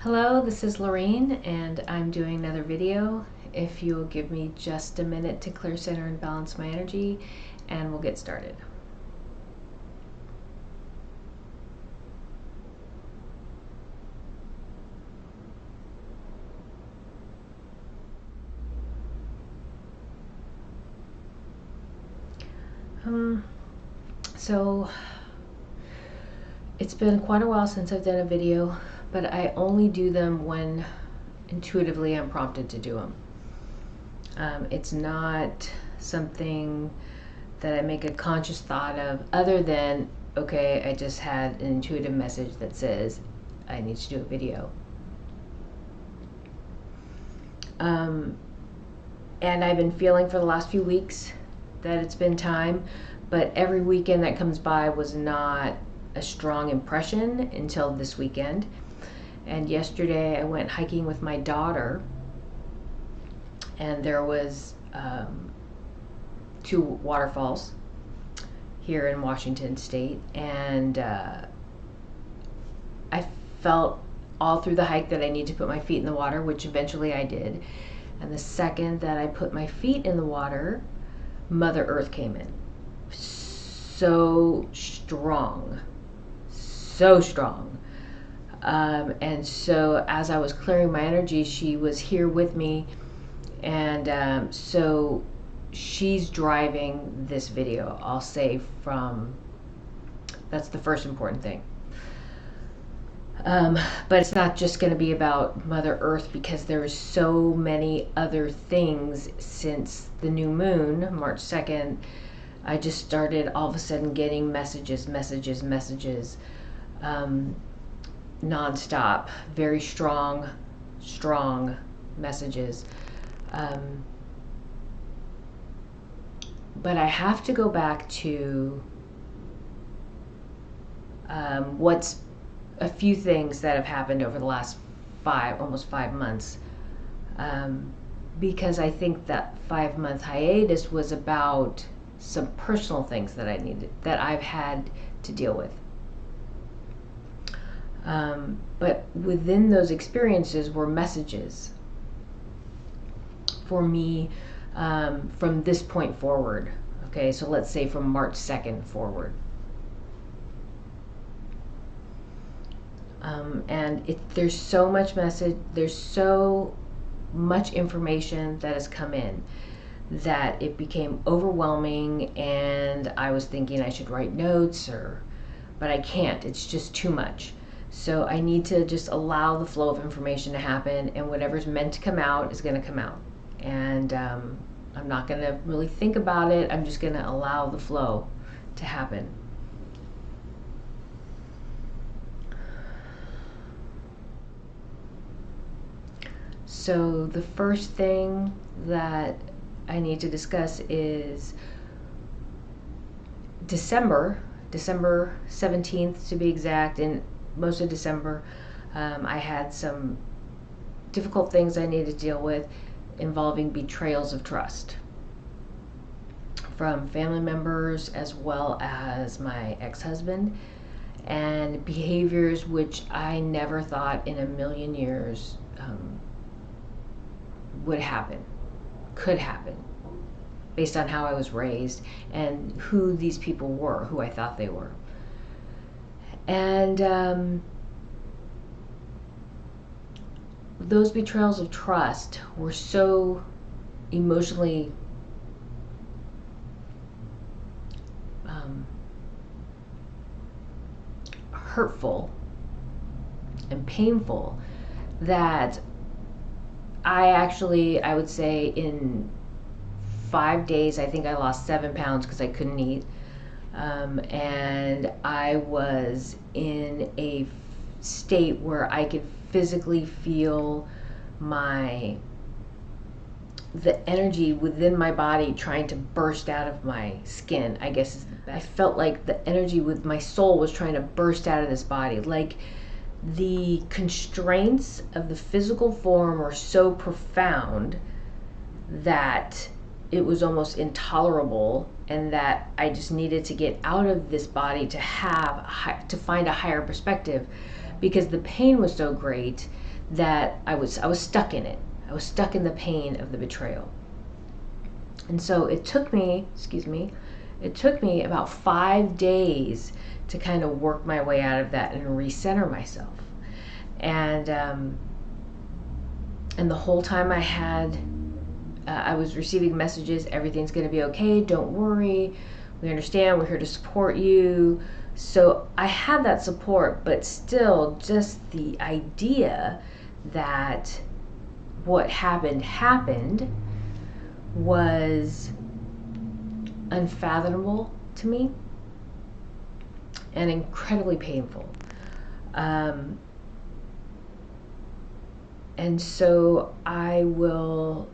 Hello, this is Lorraine, and I'm doing another video. If you'll give me just a minute to clear, center, and balance my energy, and we'll get started. So it's been quite a while since I've done a video, but I only do them when intuitively I'm prompted to do them. It's not something that I make a conscious thought of, other than, okay, I just had an intuitive message that says I need to do a video. And I've been feeling for the last few weeks that it's been time, but every weekend that comes by was not a strong impression until this weekend. And yesterday I went hiking with my daughter, and there was two waterfalls here in Washington State, and I felt all through the hike that I need to put my feet in the water, which eventually I did. And the second that I put my feet in the water, Mother Earth came in. So strong. And so as I was clearing my energy, she was here with me. And so she's driving this video, I'll say, that's the first important thing. But it's not just going to be about Mother Earth, because there's so many other things since the new moon, March 2nd. I just started all of a sudden getting messages, nonstop, very strong messages. But I have to go back to what's a few things that have happened over the last almost 5 months, because I think that 5-month hiatus was about some personal things that I've had to deal with. But within those experiences were messages for me from this point forward. Okay, so let's say from March 2nd forward. And there's so much message, there's so much information that has come in that it became overwhelming, and I was thinking I should write notes, but I can't. It's just too much. So I need to just allow the flow of information to happen, and whatever's meant to come out is going to come out. And I'm not going to really think about it. I'm just going to allow the flow to happen. So the first thing that I need to discuss is December 17th to be exact. And most of December I had some difficult things I needed to deal with involving betrayals of trust from family members as well as my ex-husband, and behaviors which I never thought in a million years could happen, based on how I was raised and who these people were, who I thought they were. And those betrayals of trust were so emotionally hurtful and painful that I would say in 5 days, I think I lost 7 pounds because I couldn't eat. And I was in a state where I could physically feel the energy within my body trying to burst out of my skin, I guess is the best. I felt like the energy with my soul was trying to burst out of this body. Like, the constraints of the physical form were so profound that it was almost intolerable, and that I just needed to get out of this body to find a higher perspective, because the pain was so great that I was stuck in it. I was stuck in the pain of the betrayal. And so it took me, about 5 days to kind of work my way out of that and recenter myself. And the whole time I was receiving messages, everything's going to be okay, don't worry, we understand, we're here to support you. So I had that support, but still just the idea that what happened was unfathomable to me and incredibly painful. And so I will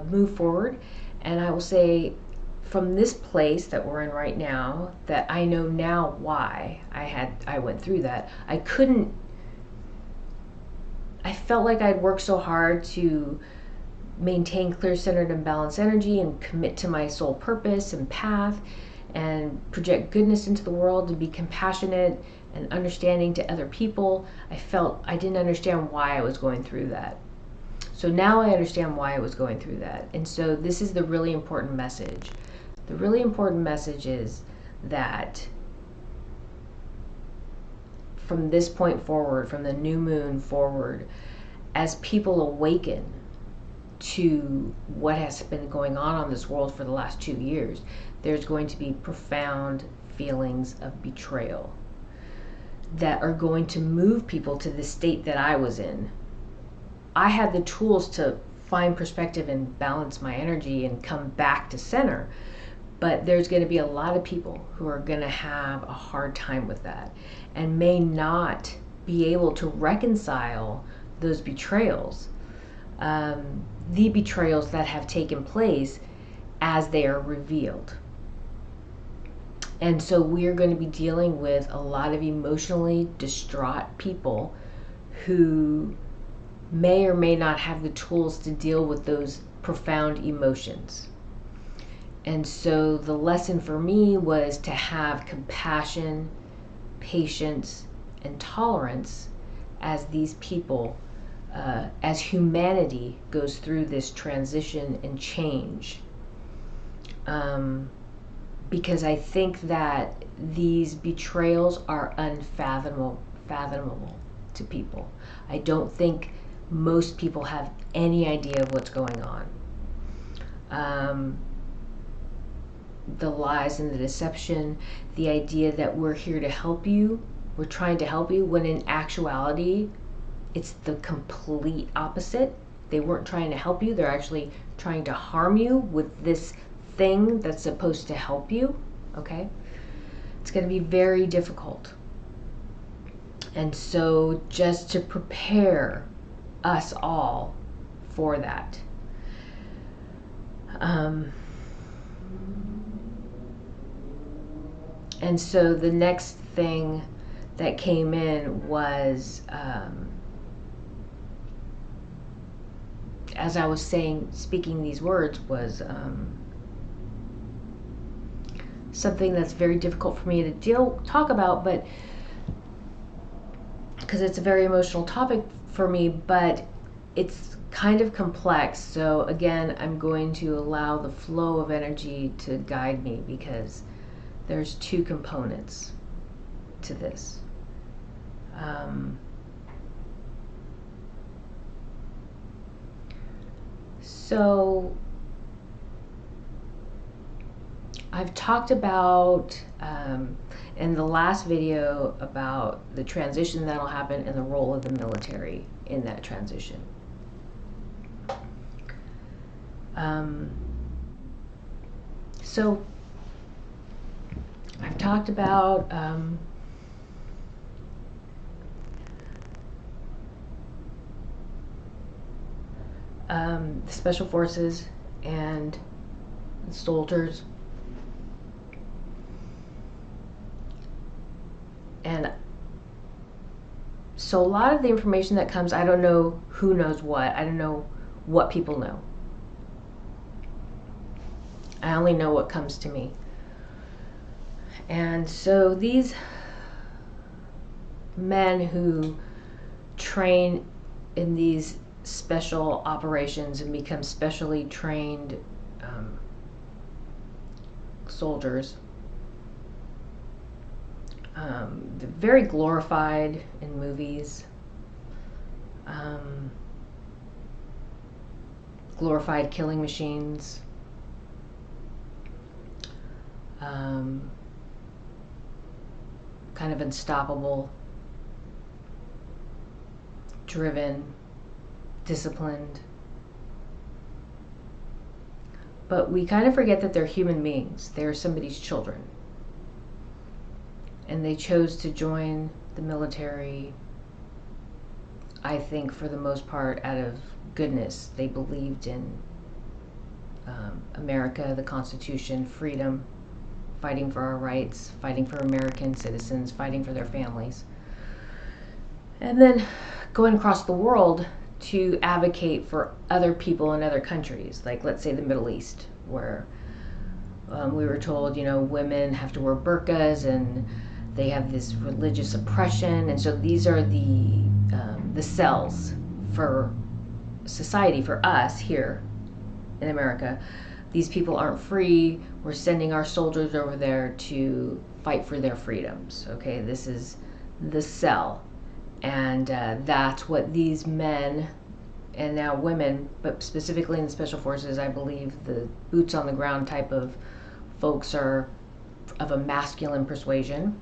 move forward, and I will say, from this place that we're in right now, that I know now why I went through that. I felt like I'd worked so hard to maintain clear-centered and balanced energy and commit to my soul purpose and path and project goodness into the world and be compassionate and understanding to other people. I felt I didn't understand why I was going through that. So now I understand why I was going through that. And so this is the really important message. The really important message is that from this point forward, from the new moon forward, as people awaken to what has been going on this world for the last 2 years, there's going to be profound feelings of betrayal that are going to move people to the state that I was in. I had the tools to find perspective and balance my energy and come back to center, but there's going to be a lot of people who are going to have a hard time with that and may not be able to reconcile those betrayals, the betrayals that have taken place as they are revealed. And so we're going to be dealing with a lot of emotionally distraught people who may or may not have the tools to deal with those profound emotions. And so the lesson for me was to have compassion, patience, and tolerance as these people, as humanity goes through this transition and change. Because I think that these betrayals are unfathomable to people. I don't think most people have any idea of what's going on. The lies and the deception, the idea that we're here to help you, we're trying to help you, when in actuality, it's the complete opposite. They weren't trying to help you, they're actually trying to harm you with this thing that's supposed to help you, okay? It's going to be very difficult. And so just to prepare us all for that. And so the next thing that came in was, as I was speaking these words, was something that's very difficult for me to talk about, but because it's a very emotional topic for me, but it's kind of complex. So again, I'm going to allow the flow of energy to guide me, because there's two components to this. So I've talked about in the last video about the transition that'll happen and the role of the military in that transition. So I've talked about the special forces and the soldiers, and so a lot of the information that comes, I don't know who knows what. I don't know what people know. I only know what comes to me. And so these men who train in these special operations and become specially trained soldiers. Very glorified in movies. Glorified killing machines. Kind of unstoppable, driven, disciplined. But we kind of forget that they're human beings. They're somebody's children. And they chose to join the military, I think, for the most part, out of goodness. They believed in America, the Constitution, freedom, fighting for our rights, fighting for American citizens, fighting for their families. And then going across the world to advocate for other people in other countries, like let's say the Middle East, where we were told, women have to wear burqas and they have this religious oppression. And so these are the cells for society, for us here in America. These people aren't free. We're sending our soldiers over there to fight for their freedoms. Okay, this is the cell. And that's what these men and now women, but specifically in the Special Forces, I believe the boots on the ground type of folks are of a masculine persuasion.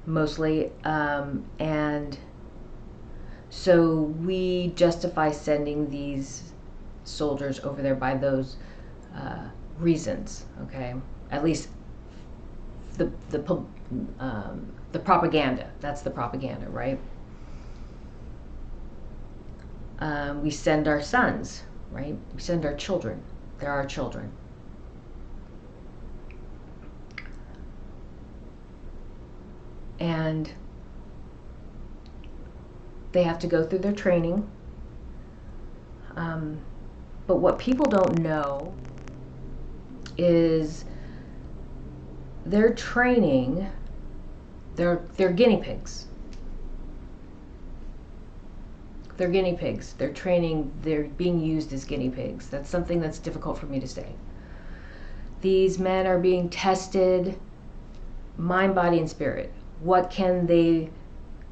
Mostly. And so we justify sending these soldiers over there by those reasons, okay? At least the propaganda. That's the propaganda, right? We send our sons, right? We send our children. They're our children. And they have to go through their training. But what people don't know is their training, they're guinea pigs. They're guinea pigs. They're training, they're being used as guinea pigs. That's something that's difficult for me to say. These men are being tested, mind, body, and spirit. What can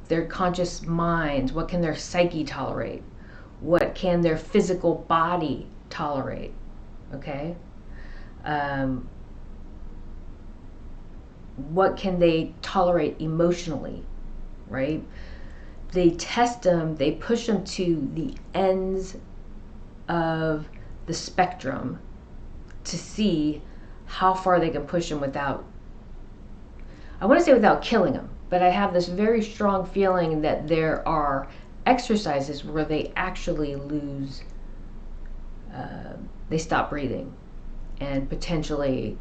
their conscious minds, what can their psyche tolerate? What can their physical body tolerate? Okay? What can they tolerate emotionally, right? They test them, they push them to the ends of the spectrum to see how far they can push them without, I want to say without killing them, but I have this very strong feeling that there are exercises where they actually lose, they stop breathing, and potentially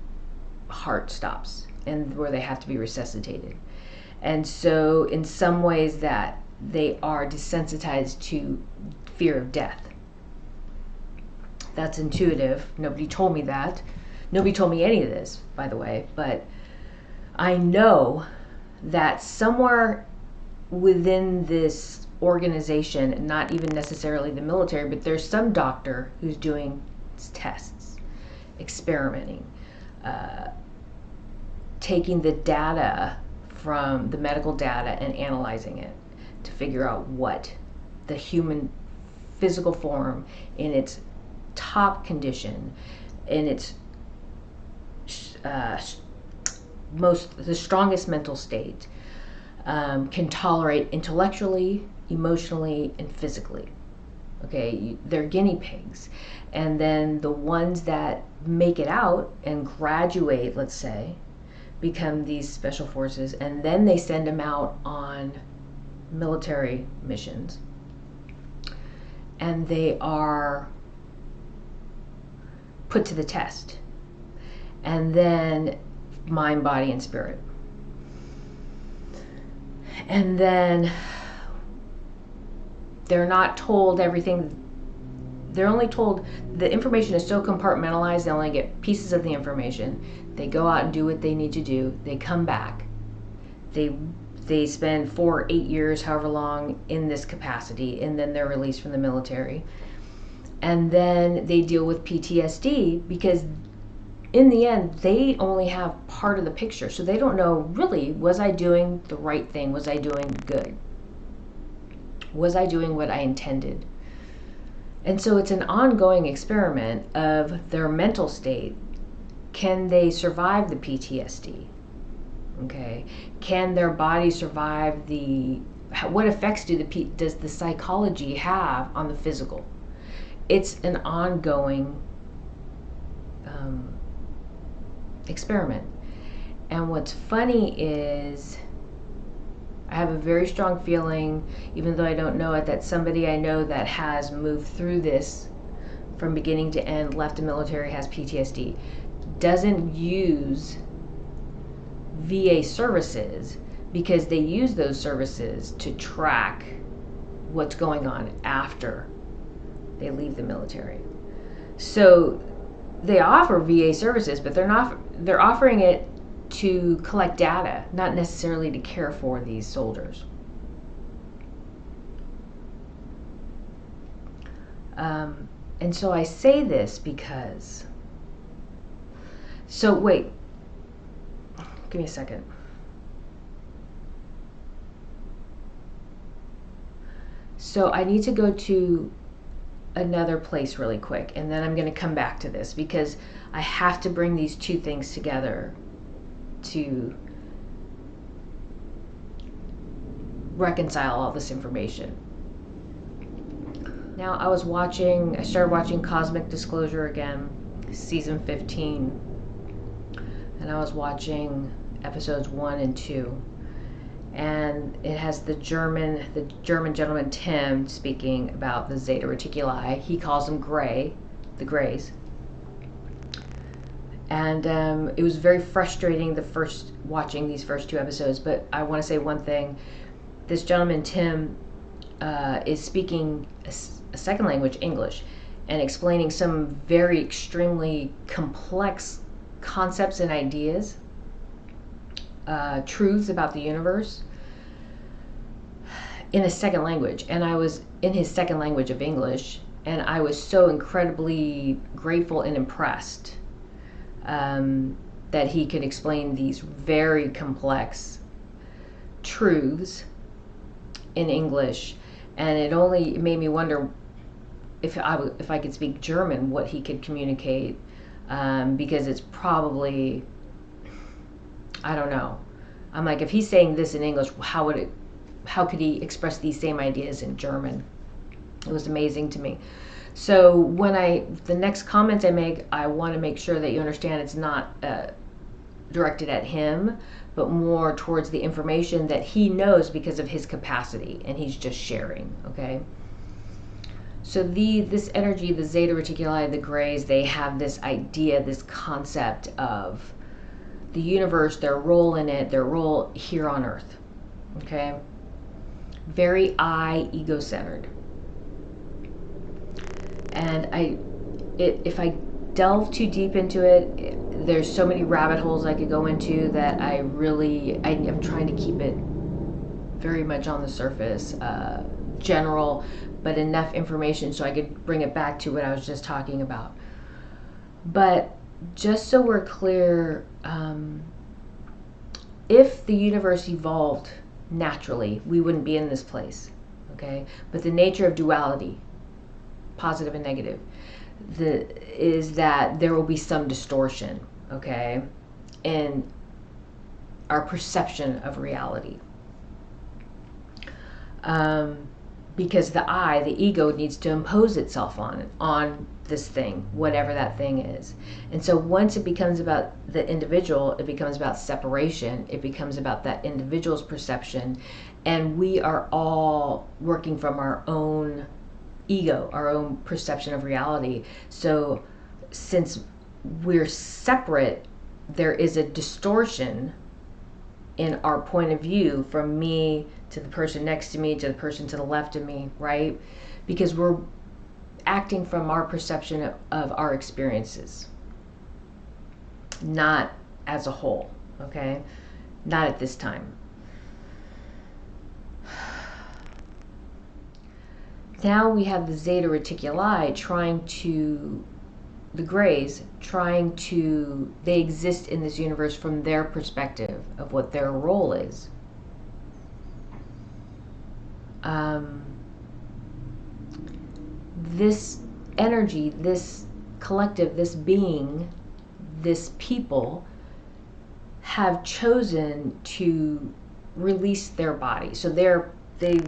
heart stops, and where they have to be resuscitated. And so in some ways that they are desensitized to fear of death. That's intuitive. Nobody told me that. Nobody told me any of this, by the way, but I know that somewhere within this organization, not even necessarily the military, but there's some doctor who's doing tests, experimenting, taking the data from the medical data and analyzing it to figure out what the human physical form in its top condition, in its the strongest mental state, can tolerate intellectually, emotionally, and physically. Okay, they're guinea pigs. And then the ones that make it out and graduate, let's say, become these special forces, and then they send them out on military missions. And they are put to the test. And then mind, body, and spirit. And then they're not told everything. They're only told, the information is so compartmentalized, they only get pieces of the information. They go out and do what they need to do. They come back. They they spend 4 or 8 years, however long, in this capacity, and then they're released from the military. And then they deal with PTSD because in the end, they only have part of the picture. So they don't know, really, was I doing the right thing? Was I doing good? Was I doing what I intended? And so it's an ongoing experiment of their mental state. Can they survive the PTSD? Okay. Can their body survive what effects does the psychology have on the physical? It's an ongoing experiment. And what's funny is I have a very strong feeling, even though I don't know it, that somebody I know that has moved through this from beginning to end, left the military, has PTSD, doesn't use VA services because they use those services to track what's going on after they leave the military. So they offer VA services, but they're offering it to collect data, not necessarily to care for these soldiers. And so I say this because, so wait, give me a second. So I need to go to another place really quick, and then I'm going to come back to this because I have to bring these two things together to reconcile all this information. Now I started watching Cosmic Disclosure again, season 15, and I was watching episodes 1 and 2, and it has the German gentleman Tim speaking about the Zeta Reticuli. He calls them gray, the grays. And it was very frustrating watching these first 2 episodes, but I want to say one thing. This gentleman Tim is speaking a second language, English, and explaining some very extremely complex concepts and ideas, truths about the universe in a second language. And I was in his second language of English, and I was so incredibly grateful and impressed that he could explain these very complex truths in English. And it only made me wonder if I could speak German, what he could communicate, because it's probably, I don't know. I'm like, if he's saying this in English, how could he express these same ideas in German? It was amazing to me. So the next comments I make, I want to make sure that you understand it's not directed at him, but more towards the information that he knows because of his capacity, and he's just sharing, okay? So this energy, the Zeta Reticuli, the grays, they have this idea, this concept of the universe, their role in it, their role here on Earth, okay? Very ego-centered. And if I delve too deep into it, there's so many rabbit holes I could go into that I'm trying to keep it very much on the surface, general, but enough information so I could bring it back to what I was just talking about. But just so we're clear, if the universe evolved naturally, we wouldn't be in this place, okay? But the nature of duality, positive and negative, is that there will be some distortion, okay, in our perception of reality. Because the ego needs to impose itself on this thing, whatever that thing is. And so once it becomes about the individual, it becomes about separation, it becomes about that individual's perception, and we are all working from our own ego, our own perception of reality. So since we're separate, there is a distortion in our point of view, from me to the person next to me to the person to the left of me, right? Because we're acting from our perception of our experiences, not as a whole, okay? Not at this time. now we have the Zeta Reticuli trying to, the Greys trying to, they exist in this universe from their perspective of what their role is. This energy, this collective, this being, this people have chosen to release their body. So they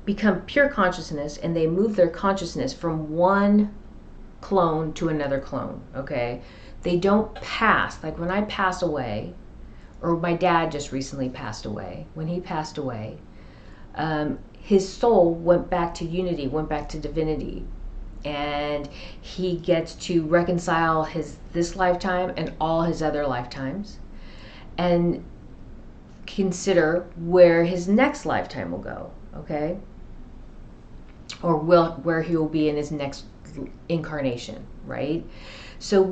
become pure consciousness, and they move their consciousness from one clone to another clone, okay? They don't pass, like when I pass away, or my dad just recently passed away. When he passed away, his soul went back to unity, went back to divinity, and he gets to reconcile this lifetime and all his other lifetimes, and consider where his next lifetime will go, okay? Or where he will be in his next incarnation, right? So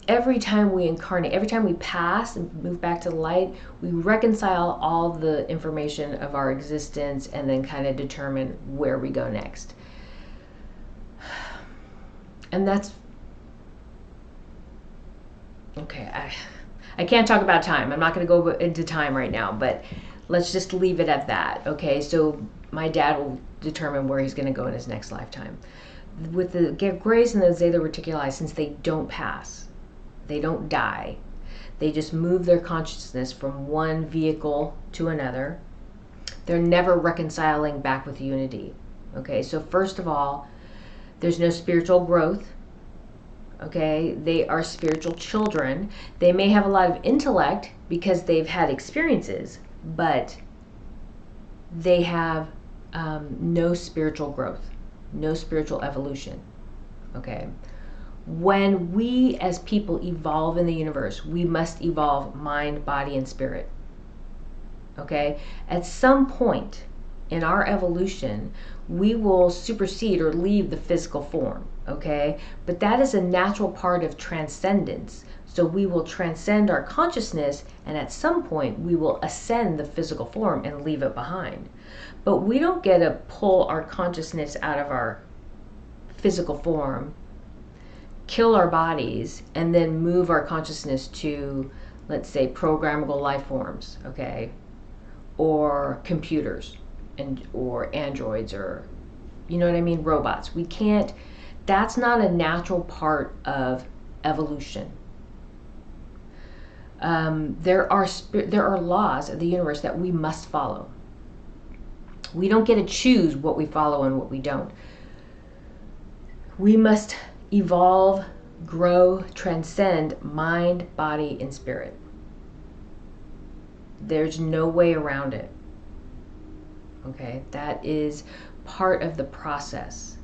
every time we incarnate, every time we pass and move back to the light, we reconcile all the information of our existence and then kind of determine where we go next. And that's, okay, I can't talk about time. I'm not going to go into time right now, but let's just leave it at that, okay? So my dad will determine where he's going to go in his next lifetime. With the Greys and the Zeta Reticuli, since they don't pass, they don't die, they just move their consciousness from one vehicle to another. They're never reconciling back with unity, okay? So first of all, there's no spiritual growth, okay? They are spiritual children. They may have a lot of intellect because they've had experiences, but they have no spiritual growth, no spiritual evolution, okay? When we as people evolve in the universe, we must evolve mind, body, and spirit, okay? At some point in our evolution, we will supersede or leave the physical form, okay? But that is a natural part of transcendence. So we will transcend our consciousness, and at some point we will ascend the physical form and leave it behind. But we don't get to pull our consciousness out of our physical form, kill our bodies, and then move our consciousness to, let's say, programmable life forms, okay? Or computers, or androids, or, you know what I mean, robots. We can't, that's not a natural part of evolution. There are laws of the universe that we must follow. We don't get to choose what we follow and what we don't. We must evolve, grow, transcend mind, body, and spirit. There's no way around it. Okay, that is part of the process.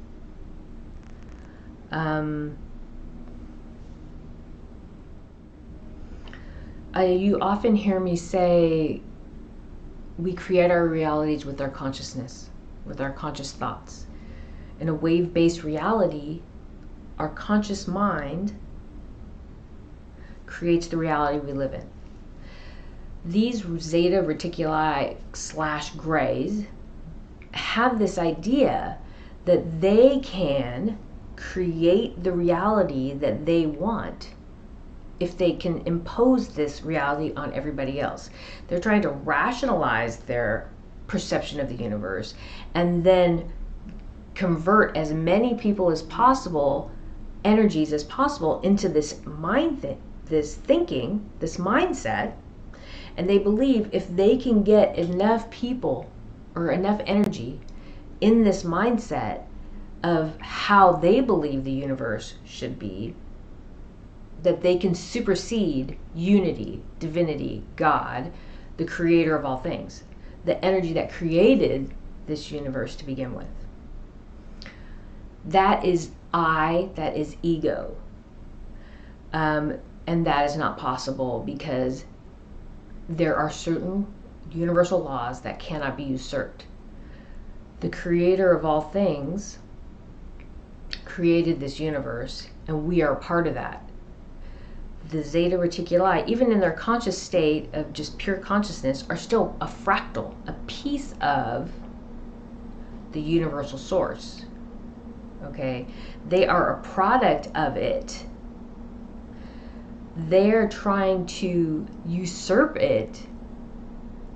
You often hear me say, we create our realities with our consciousness, with our conscious thoughts. In a wave-based reality, our conscious mind creates the reality we live in. These Zeta Reticuli / Greys have this idea that they can create the reality that they want if they can impose this reality on everybody else. They're trying to rationalize their perception of the universe and then convert as many people as possible, energies as possible, into this this thinking, this mindset. And they believe if they can get enough people or enough energy in this mindset of how they believe the universe should be, that they can supersede unity, divinity, God, the creator of all things, the energy that created this universe to begin with. That is that is ego. And that is not possible because there are certain universal laws that cannot be usurped. The creator of all things created this universe, and we are part of that. the Zeta Reticuli, even in their conscious state of just pure consciousness, are still a fractal, a piece of the universal source. Okay? They are a product of it. They're trying to usurp it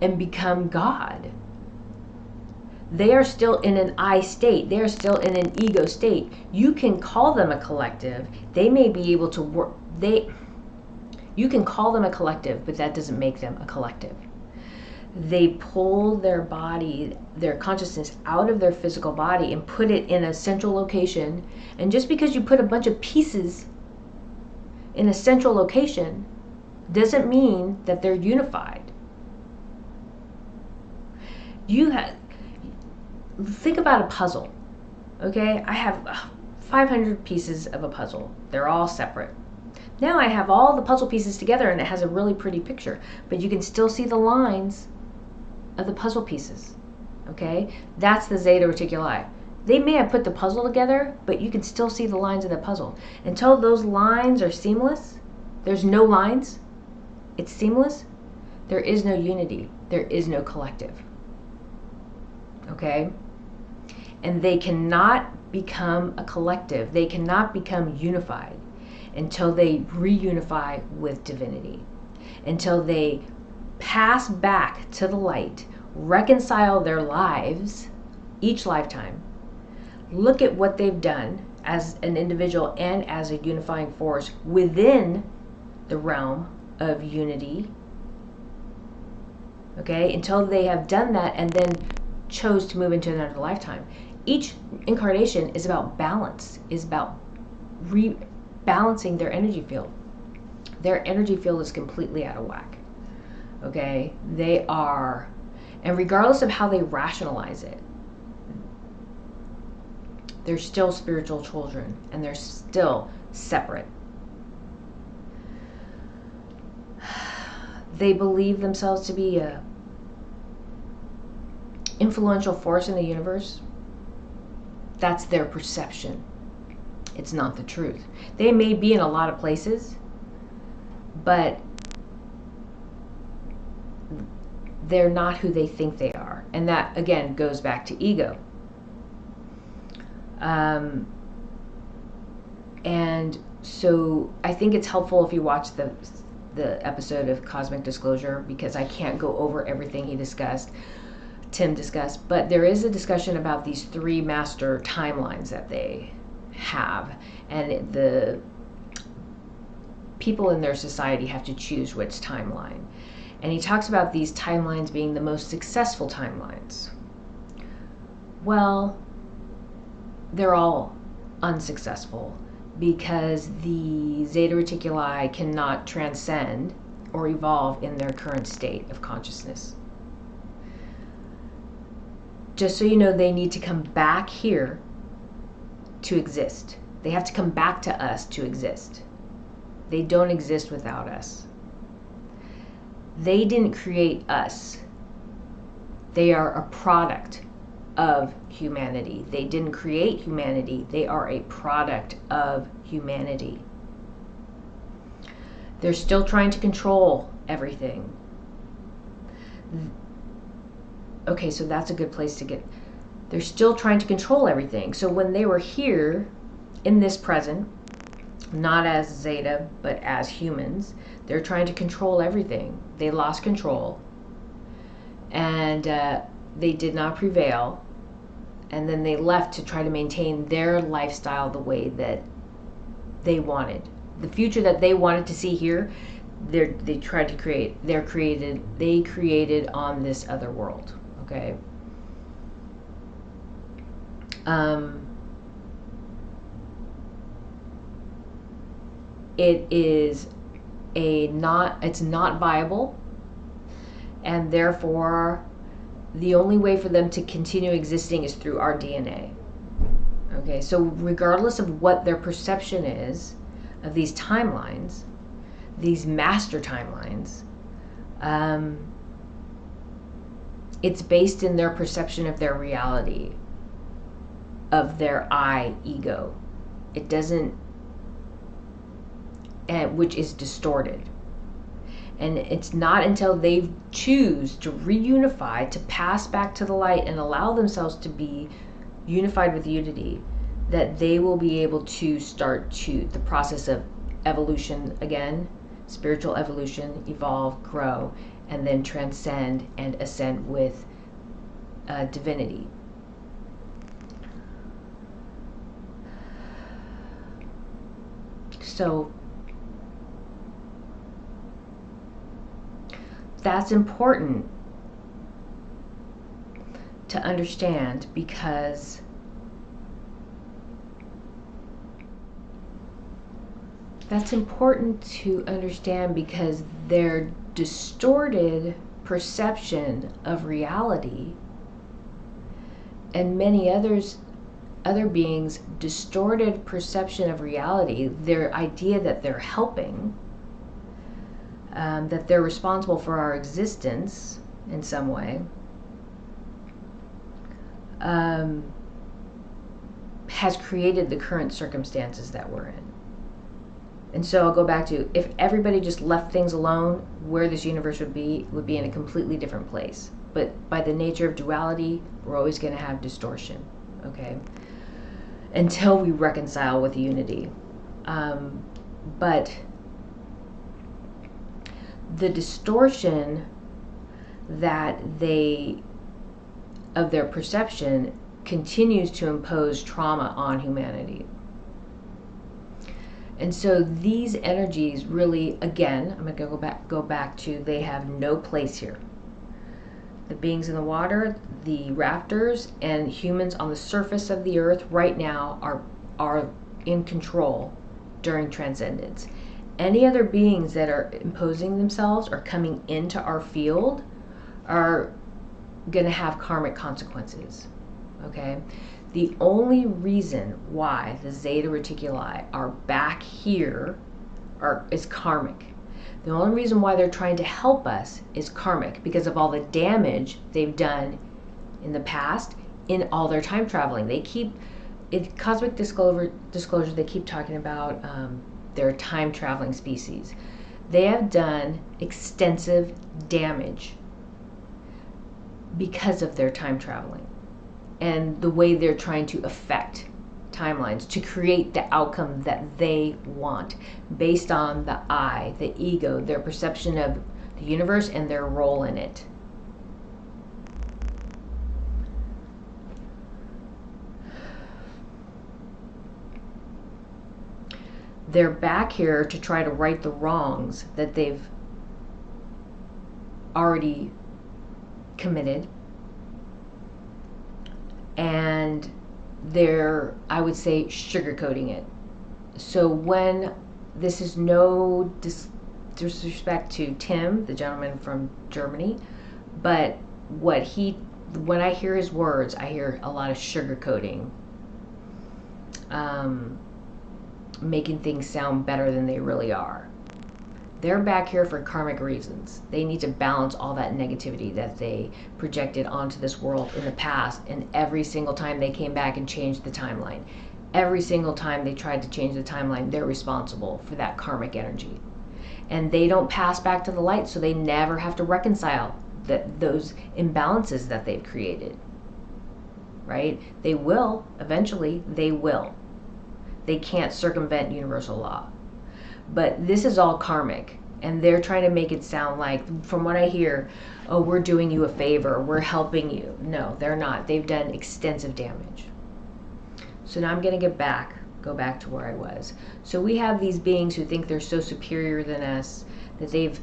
and become God. They are still in an I state. They are still in an ego state. You can call them a collective. They may be able to work. You can call them a collective, but that doesn't make them a collective. They pull their body, their consciousness out of their physical body and put it in a central location. And just because you put a bunch of pieces in a central location doesn't mean that they're unified. Think about a puzzle. Okay, I have 500 pieces of a puzzle. They're all separate. Now I have all the puzzle pieces together and it has a really pretty picture, but you can still see the lines of the puzzle pieces. Okay, that's the Zeta Reticuli. They may have put the puzzle together, but you can still see the lines of the puzzle. Until those lines are seamless, there's no lines, it's seamless, there is no unity, there is no collective. Okay? And they cannot become a collective, they cannot become unified until they reunify with divinity, until they pass back to the light, reconcile their lives, each lifetime, look at what they've done as an individual and as a unifying force within the realm of unity, okay, until they have done that and then chose to move into another lifetime. Each incarnation is about balance, is about rebalancing their energy field. Their energy field is completely out of whack. Okay? They are, and regardless of how they rationalize it, they're still spiritual children and they're still separate. They believe themselves to be a influential force in the universe. That's their perception. It's not the truth. They may be in a lot of places, but they're not who they think they are. And that, again, goes back to ego. And so I think it's helpful if you watch the episode of Cosmic Disclosure, because I can't go over everything Tim discussed, but there is a discussion about these three master timelines that they have, and the people in their society have to choose which timeline. And he talks about these timelines being the most successful timelines. Well, they're all unsuccessful because the Zeta Reticuli cannot transcend or evolve in their current state of consciousness. Just so you know, they need to come back here to exist. They have to come back to us to exist. They don't exist without us. They didn't create us. They are a product of humanity. They didn't create humanity. They are a product of humanity. They're still trying to control everything. Okay, so that's a good place to get. They're still trying to control everything. So when they were here in this present, not as Zeta, but as humans, they're trying to control everything. They lost control. And they did not prevail. And then they left to try to maintain their lifestyle the way that they wanted. The future that they wanted to see here, they tried to create. They created on this other world. Okay. It's not viable, and therefore the only way for them to continue existing is through our DNA. Okay, so regardless of what their perception is of these timelines, these master timelines, it's based in their perception of their reality, of their I ego. It doesn't, and which is distorted. And it's not until they choose to reunify, to pass back to the light and allow themselves to be unified with unity, that they will be able to start to the process of evolution again, spiritual evolution, evolve, grow, and then transcend and ascend with divinity. So that's important to understand, because their distorted perception of reality, and many other beings' distorted perception of reality, their idea that they're helping, that they're responsible for our existence in some way, has created the current circumstances that we're in. And so I'll go back to, if everybody just left things alone, where this universe would be in a completely different place. But by the nature of duality, we're always going to have distortion, okay? Until we reconcile with unity. But the distortion that of their perception continues to impose trauma on humanity. And so these energies really, again, I'm going to go back to, they have no place here. The beings in the water, the raptors, and humans on the surface of the earth right now are in control during Transcendence. Any other beings that are imposing themselves or coming into our field are going to have karmic consequences, okay? The only reason why the Zeta Reticuli are back here is karmic. The only reason why they're trying to help us is karmic, because of all the damage they've done in the past in all their time traveling. They keep, in cosmic disclosure, they keep talking about their time traveling species. They have done extensive damage because of their time traveling and the way they're trying to affect timelines to create the outcome that they want based on the I, the ego, their perception of the universe and their role in it. They're back here to try to right the wrongs that they've already committed. And they're, I would say, sugarcoating it. So when, this is no disrespect to Tim, the gentleman from Germany, but when I hear his words, I hear a lot of sugarcoating, making things sound better than they really are. They're back here for karmic reasons. They need to balance all that negativity that they projected onto this world in the past, and every single time they came back and changed the timeline. Every single time they tried to change the timeline, they're responsible for that karmic energy. And they don't pass back to the light, so they never have to reconcile those imbalances that they've created. Right? They will, eventually, they will. They can't circumvent universal law. But this is all karmic, and they're trying to make it sound like, from what I hear, oh, we're doing you a favor, we're helping you. No, they're not. They've done extensive damage. So now I'm going to go back to where I was. So we have these beings who think they're so superior than us, that they've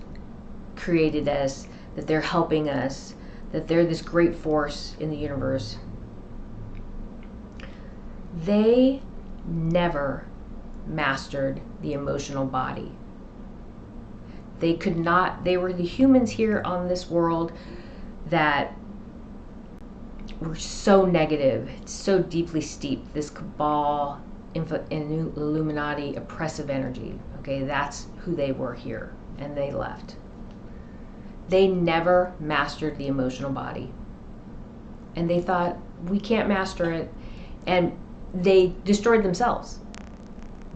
created us, that they're helping us, that they're this great force in the universe. They never mastered the emotional body. They could not, they were the humans here on this world that were so negative, so deeply steeped, this cabal, Illuminati, oppressive energy. Okay, that's who they were here, and they left. They never mastered the emotional body. And they thought, we can't master it, and they destroyed themselves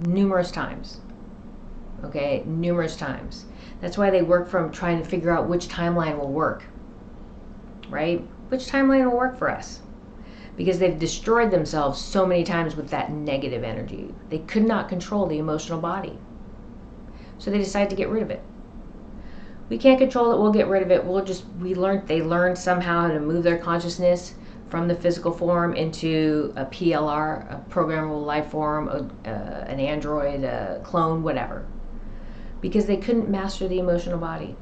numerous times. okay, numerous times. That's why they work from trying to figure out which timeline will work, right? Which timeline will work for us? Because they've destroyed themselves so many times with that negative energy. They could not control the emotional body. So they decide to get rid of it. We can't control it, we'll get rid of it. They learned somehow how to move their consciousness from the physical form into a PLR, a programmable life form, an android, a clone, whatever. Because they couldn't master the emotional body.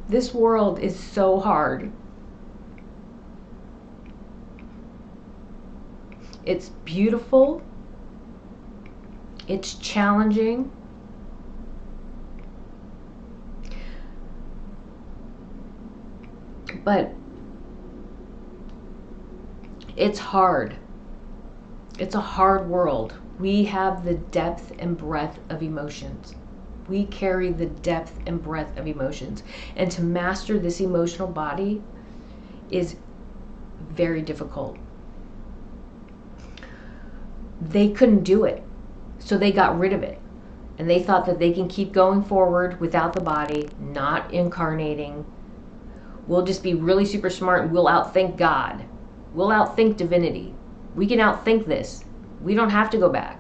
This world is so hard. It's beautiful. It's challenging. But it's hard. It's a hard world. We have the depth and breadth of emotions. We carry the depth and breadth of emotions. And to master this emotional body is very difficult. They couldn't do it, so they got rid of it. And they thought that they can keep going forward without the body, not incarnating. We'll just be really super smart and we'll outthink God. We'll outthink divinity. We can outthink this. We don't have to go back.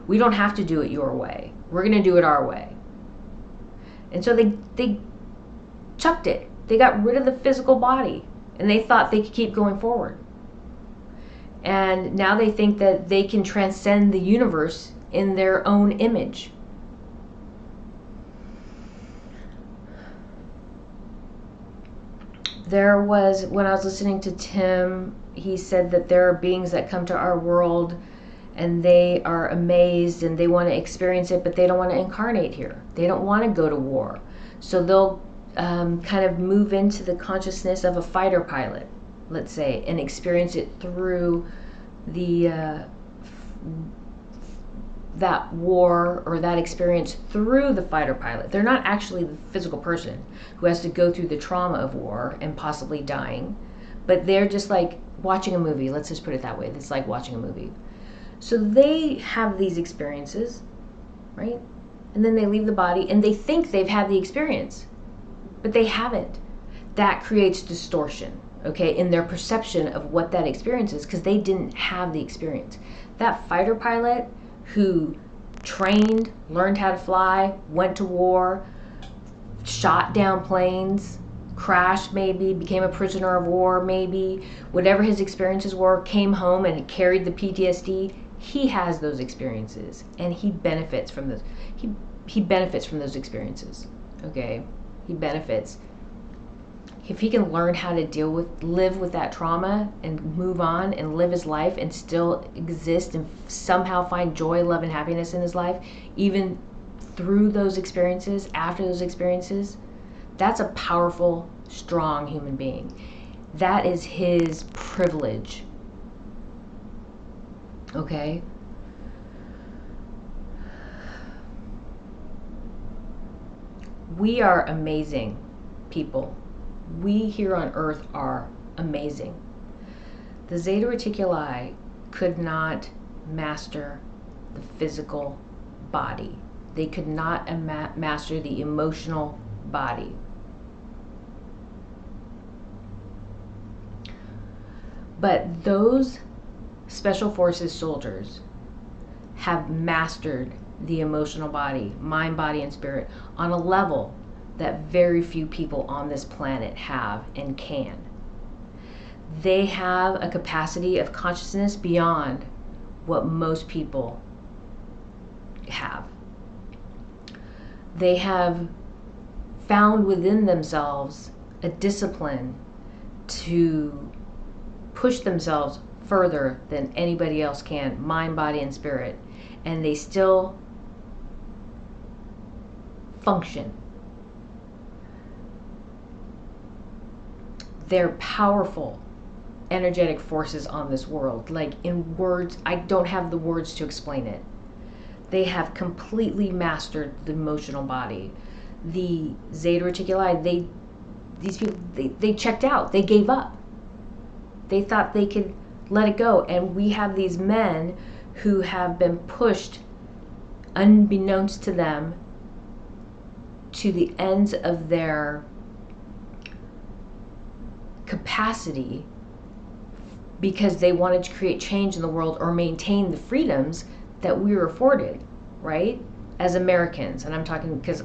We don't have to do it your way. We're going to do it our way. And so they chucked it. They got rid of the physical body and they thought they could keep going forward. And now they think that they can transcend the universe in their own image. There was, when I was listening to Tim, he said that there are beings that come to our world and they are amazed and they want to experience it, but they don't want to incarnate here. They don't want to go to war. So they'll kind of move into the consciousness of a fighter pilot, let's say, and experience it through the that war or that experience through the fighter pilot. They're not actually the physical person who has to go through the trauma of war and possibly dying, but they're just like watching a movie. Let's just put it that way. It's like watching a movie. So they have these experiences, right? And then they leave the body and they think they've had the experience, but they haven't. That creates distortion, okay, in their perception of what that experience is, because they didn't have the experience. That fighter pilot who trained, learned how to fly, went to war, shot down planes, crashed maybe, became a prisoner of war maybe, whatever his experiences were, came home and carried the PTSD, he has those experiences and he benefits from those. He benefits from those experiences, okay? He benefits. If he can learn how to live with that trauma and move on and live his life and still exist and somehow find joy, love, and happiness in his life, even through those experiences, after those experiences, that's a powerful, strong human being. That is his privilege. Okay? We are amazing people. We here on Earth are amazing. The Zeta Reticuli could not master the physical body. They could not master the emotional body. But those Special Forces soldiers have mastered the emotional body, mind, body, and spirit on a level that very few people on this planet have and can. They have a capacity of consciousness beyond what most people have. They have found within themselves a discipline to push themselves further than anybody else can, mind, body, and spirit, and they still function. They're powerful energetic forces on this world. Like, in words, I don't have the words to explain it. They have completely mastered the emotional body. The Zeta Reticuli, these people, they checked out. They gave up. They thought they could let it go. And we have these men who have been pushed, unbeknownst to them, to the ends of their capacity because they wanted to create change in the world or maintain the freedoms that we were afforded, right? As Americans, and I'm talking because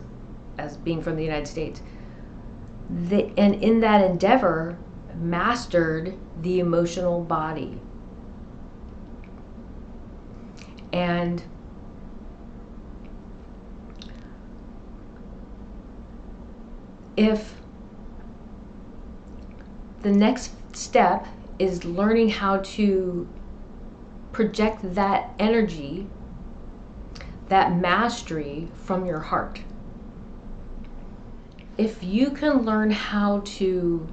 as being from the United States. And in that endeavor, mastered the emotional body. And if the next step is learning how to project that energy, that mastery from your heart. If you can learn how to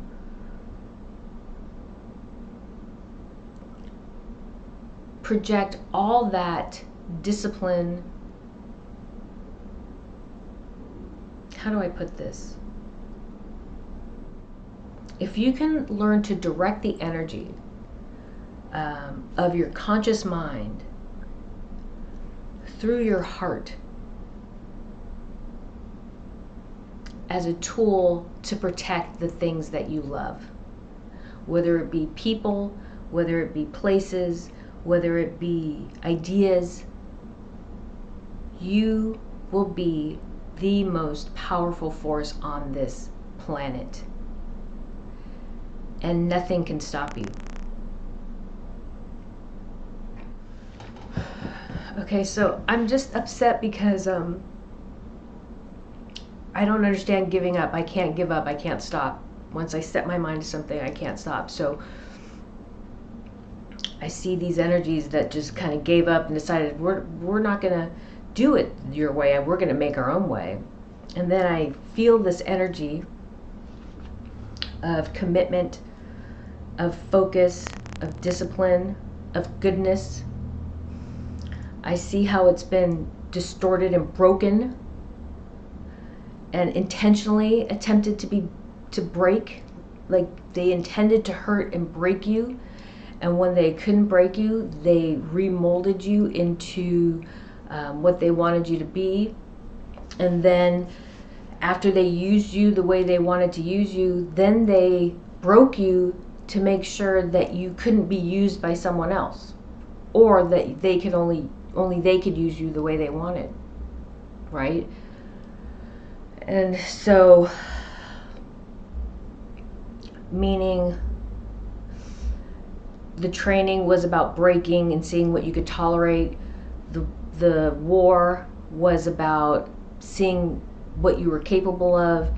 project all that discipline, how do I put this? If you can learn to direct the energy of your conscious mind through your heart as a tool to protect the things that you love, whether it be people, whether it be places, whether it be ideas, you will be the most powerful force on this planet. And nothing can stop you. Okay, so I'm just upset because I don't understand giving up. I can't give up. I can't stop. Once I set my mind to something, I can't stop. So I see these energies that just kind of gave up and decided we're not going to do it your way. We're going to make our own way. And then I feel this energy of commitment, of focus, of discipline, of goodness. I see how it's been distorted and broken and intentionally attempted to break, like they intended to hurt and break you, and when they couldn't break you, they remolded you into what they wanted you to be. And then after they used you the way they wanted to use you, then they broke you to make sure that you couldn't be used by someone else, or that they could only they could use you the way they wanted, right? And so, meaning the training was about breaking and seeing what you could tolerate. The war was about seeing what you were capable of.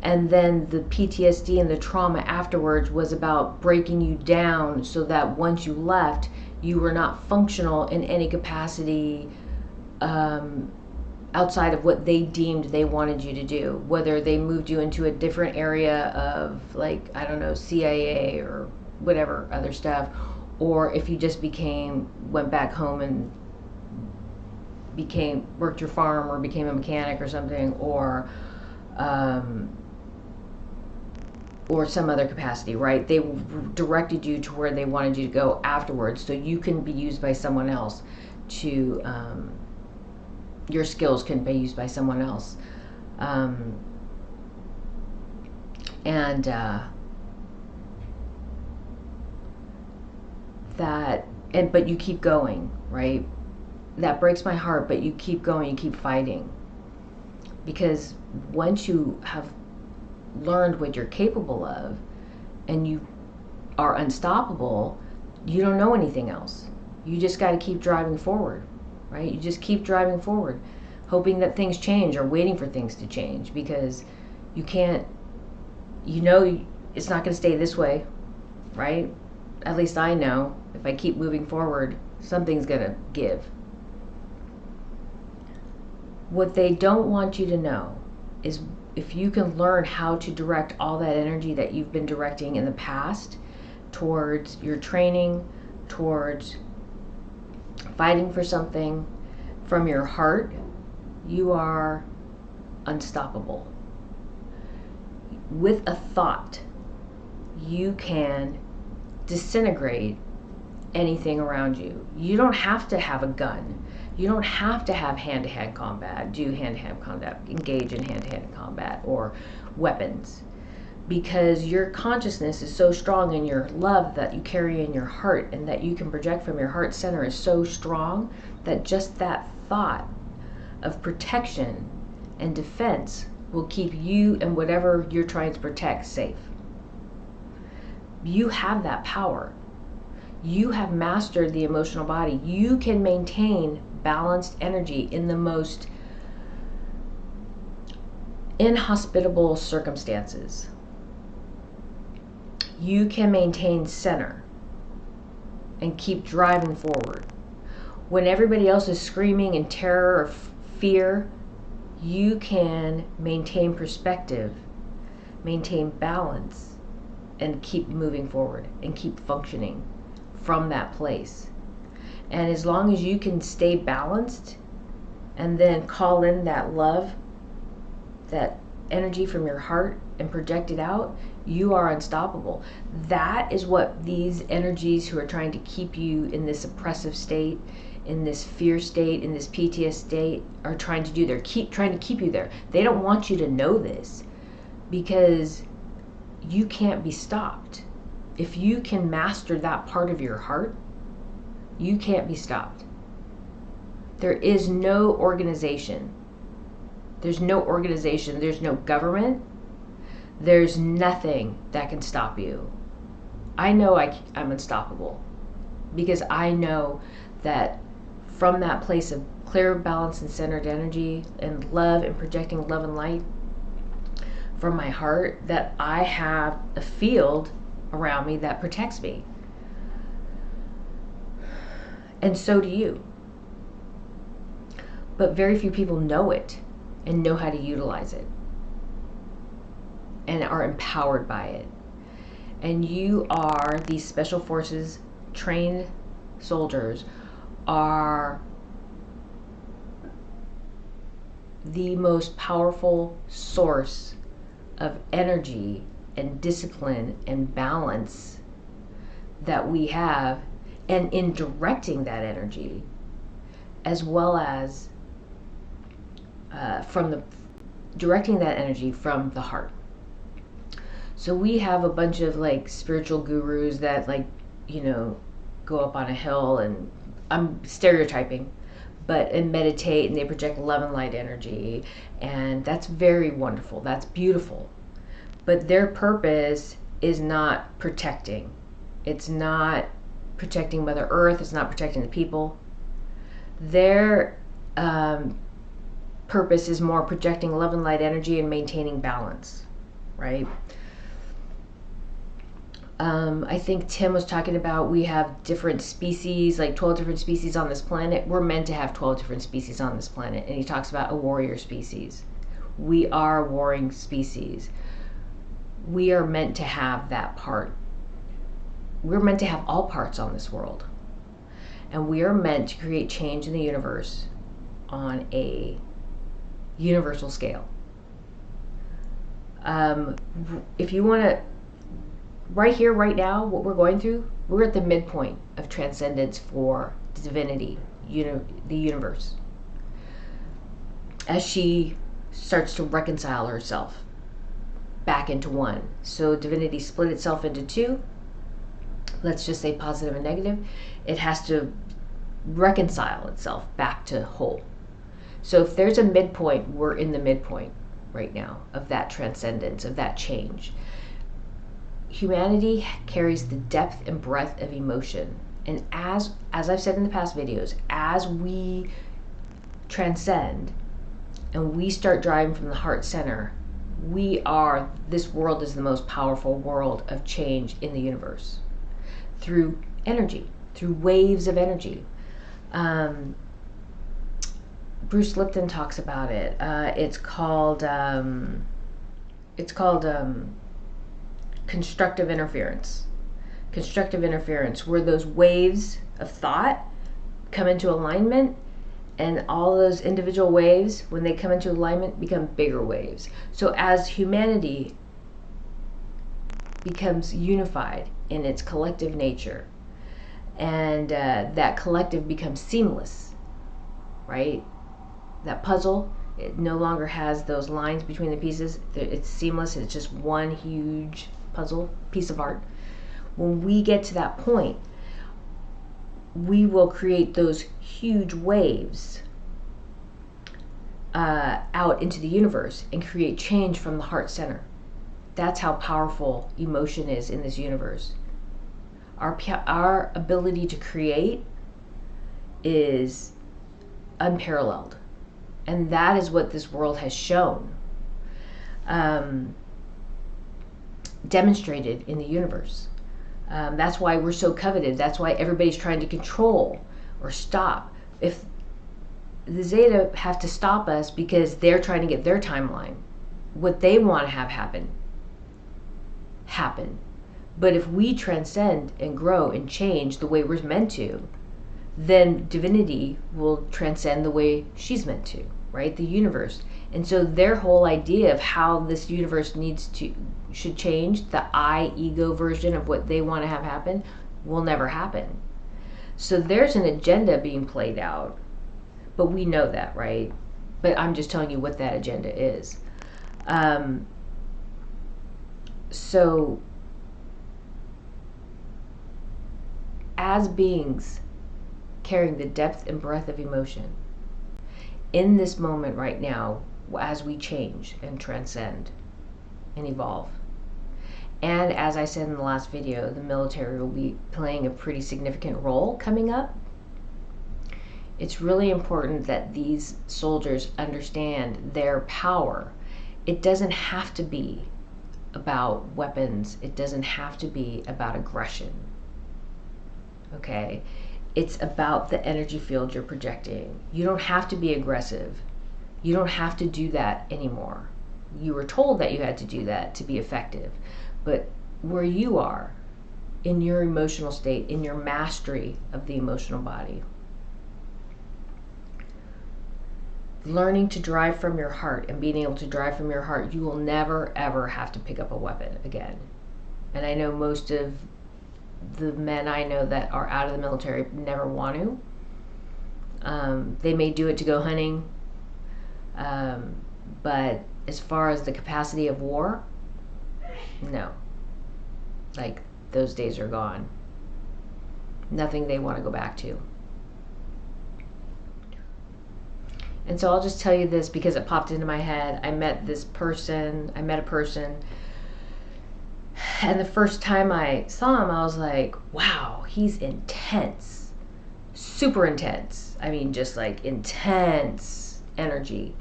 And then the PTSD and the trauma afterwards was about breaking you down so that once you left, you were not functional in any capacity outside of what they deemed they wanted you to do. Whether they moved you into a different area of, like, I don't know, CIA or whatever other stuff, or if you just went back home and worked your farm or became a mechanic or something, or some other capacity, right? They directed you to where they wanted you to go afterwards, so you can be used by someone else to, your skills can be used by someone else. But you keep going, right? That breaks my heart, but you keep going, you keep fighting. Because once you have learned what you're capable of and you are unstoppable, you don't know anything else. You just got to keep driving forward, right? You just keep driving forward, hoping that things change or waiting for things to change, because you can't, it's not going to stay this way, right? At least I know if I keep moving forward, something's going to give. What they don't want you to know is, if you can learn how to direct all that energy that you've been directing in the past towards your training, towards fighting for something from your heart, you are unstoppable. With a thought, you can disintegrate anything around you. You don't have to have a gun. You don't have to have hand-to-hand combat, do hand-to-hand combat, engage in hand-to-hand combat or weapons, because your consciousness is so strong, and your love that you carry in your heart and that you can project from your heart center is so strong that just that thought of protection and defense will keep you and whatever you're trying to protect safe. You have that power. You have mastered the emotional body. You can maintain balanced energy in the most inhospitable circumstances. You can maintain center and keep driving forward. When everybody else is screaming in terror or fear, you can maintain perspective, maintain balance, and keep moving forward and keep functioning from that place. And as long as you can stay balanced and then call in that love, that energy from your heart, and project it out, you are unstoppable. That is what these energies who are trying to keep you in this oppressive state, in this fear state, in this PTSD state, are trying to do. They're trying to keep you there. They don't want you to know this, because you can't be stopped. If you can master that part of your heart, you can't be stopped. There is no organization. There's no organization. There's no government. There's nothing that can stop you. I know I'm unstoppable, because I know that from that place of clear, balanced, and centered energy and love, and projecting love and light from my heart, that I have a field around me that protects me. And so do you. But very few people know it and know how to utilize it and are empowered by it. And you are, these special forces trained soldiers are the most powerful source of energy and discipline and balance that we have, and in directing that energy, as well as directing that energy from the heart. So we have a bunch of like spiritual gurus that, like, you know, go up on a hill, and I'm stereotyping, and meditate, and they project love and light energy, and that's very wonderful. That's beautiful. But their purpose is not protecting. It's not protecting Mother Earth. It's not protecting the people. Their purpose is more projecting love and light energy and maintaining balance, right? I think Tim was talking about we have different species, like 12 different species on this planet. We're meant to have 12 different species on this planet. And he talks about a warrior species. We are a warring species. We are meant to have that part. We're meant to have all parts on this world. And we are meant to create change in the universe on a universal scale. If you want to, right here, right now, what we're going through, we're at the midpoint of transcendence for divinity, the universe, as she starts to reconcile herself back into one. So divinity split itself into two. Let's just say positive and negative. It has to reconcile itself back to whole. So if there's a midpoint, we're in the midpoint right now of that transcendence, of that change. Humanity carries the depth and breadth of emotion. And as I've said in the past videos, as we transcend and we start driving from the heart center, this world is the most powerful world of change in the universe. Through energy, through waves of energy. Bruce Lipton talks about it. It's called constructive interference. Constructive interference, where those waves of thought come into alignment, and all those individual waves, when they come into alignment, become bigger waves. So as humanity becomes unified in its collective nature, and that collective becomes seamless, right? That puzzle, it no longer has those lines between the pieces. It's seamless. It's just one huge puzzle, piece of art. When we get to that point, we will create those huge waves out into the universe and create change from the heart center. That's how powerful emotion is in this universe. Our ability to create is unparalleled. And that is what this world has shown, demonstrated in the universe. That's why we're so coveted. That's why everybody's trying to control or stop. If the Zeta have to stop us because they're trying to get their timeline, what they want to have happen. But if we transcend and grow and change the way we're meant to, then divinity will transcend the way she's meant to, right? The universe. And so their whole idea of how this universe should change, the I ego version of what they want to have happen, will never happen. So there's an agenda being played out, but we know that, right? But I'm just telling you what that agenda is. So as beings carrying the depth and breadth of emotion in this moment right now, as we change and transcend and evolve, and as I said in the last video, the military will be playing a pretty significant role coming up. It's really important that these soldiers understand their power. It doesn't have to be about weapons. It doesn't have to be about aggression. Okay? It's about the energy field you're projecting. You don't have to be aggressive. You don't have to do that anymore. You were told that you had to do that to be effective. But where you are, in your emotional state, in your mastery of the emotional body, learning to drive from your heart and being able to drive from your heart, you will never ever have to pick up a weapon again. And I know most of the men I know that are out of the military never want to. They may do it to go hunting, but as far as the capacity of war, no. Like, those days are gone. Nothing they want to go back to. And so I'll just tell you this because it popped into my head. I met a person, and the first time I saw him, I was like, wow, he's intense. Super intense. I mean, just like intense energy.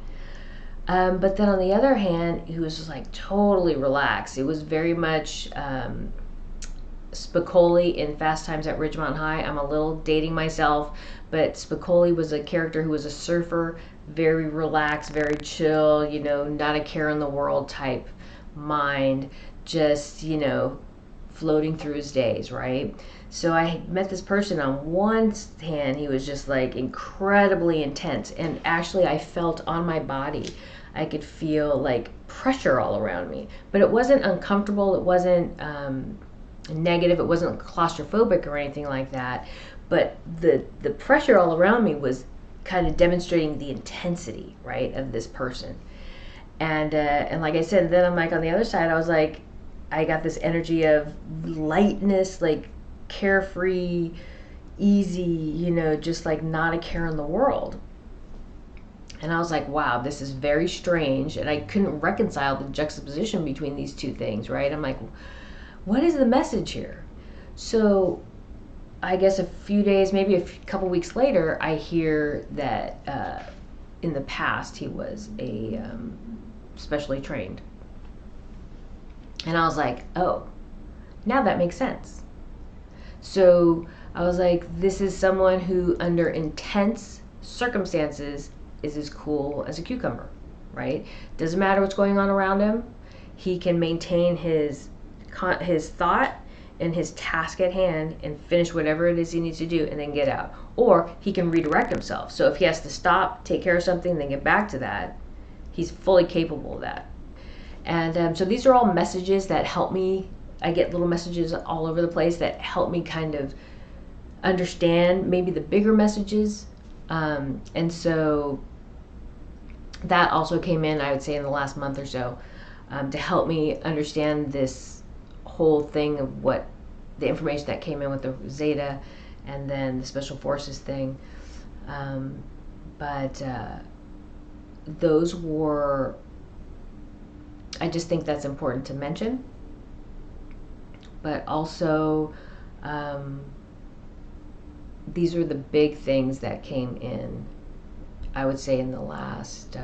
But then on the other hand, he was just like totally relaxed. It was very much Spicoli in Fast Times at Ridgemont High. I'm a little dating myself, but Spicoli was a character who was a surfer, very relaxed, very chill, you know, not a care in the world type mind, just, you know, floating through his days, right? So I met this person. On one hand, he was just like incredibly intense, and actually I felt on my body, I could feel like pressure all around me, but it wasn't uncomfortable, it wasn't negative, it wasn't claustrophobic or anything like that, but the pressure all around me was kind of demonstrating the intensity, right, of this person. And like I said, then I'm like on the other side, I was like, I got this energy of lightness, like carefree, easy, you know, just like not a care in the world. And I was like, wow, this is very strange. And I couldn't reconcile the juxtaposition between these two things, right? I'm like, what is the message here? So I guess a few days, maybe a couple weeks later, I hear that in the past he was a specially trained. And I was like, oh, now that makes sense. So I was like, this is someone who under intense circumstances is as cool as a cucumber, right? Doesn't matter what's going on around him. He can maintain his thought and his task at hand and finish whatever it is he needs to do and then get out. Or he can redirect himself. So if he has to stop, take care of something, then get back to that, he's fully capable of that. And so these are all messages that help me I get little messages all over the place that help me kind of understand maybe the bigger messages. And so that also came in, I would say, in the last month or so, to help me understand this whole thing of what the information that came in with the Zeta and then the Special Forces thing. But those were, I just think that's important to mention. But also, these are the big things that came in, I would say, in the last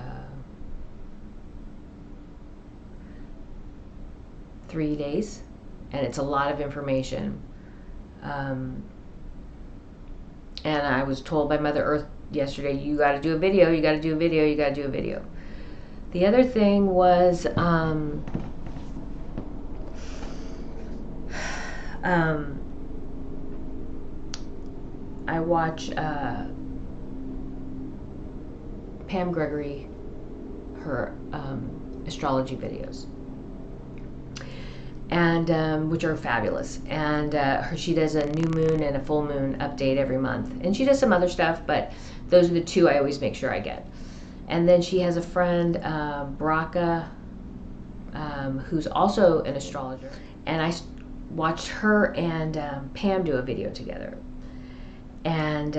3 days. And it's a lot of information. And I was told by Mother Earth yesterday, you got to do a video, you got to do a video, you got to do a video. The other thing was, I watch Pam Gregory, her astrology videos, and which are fabulous. And she does a new moon and a full moon update every month, and she does some other stuff, but those are the two I always make sure I get. And then she has a friend, Bracha, who's also an astrologer, and I watched her and Pam do a video together, and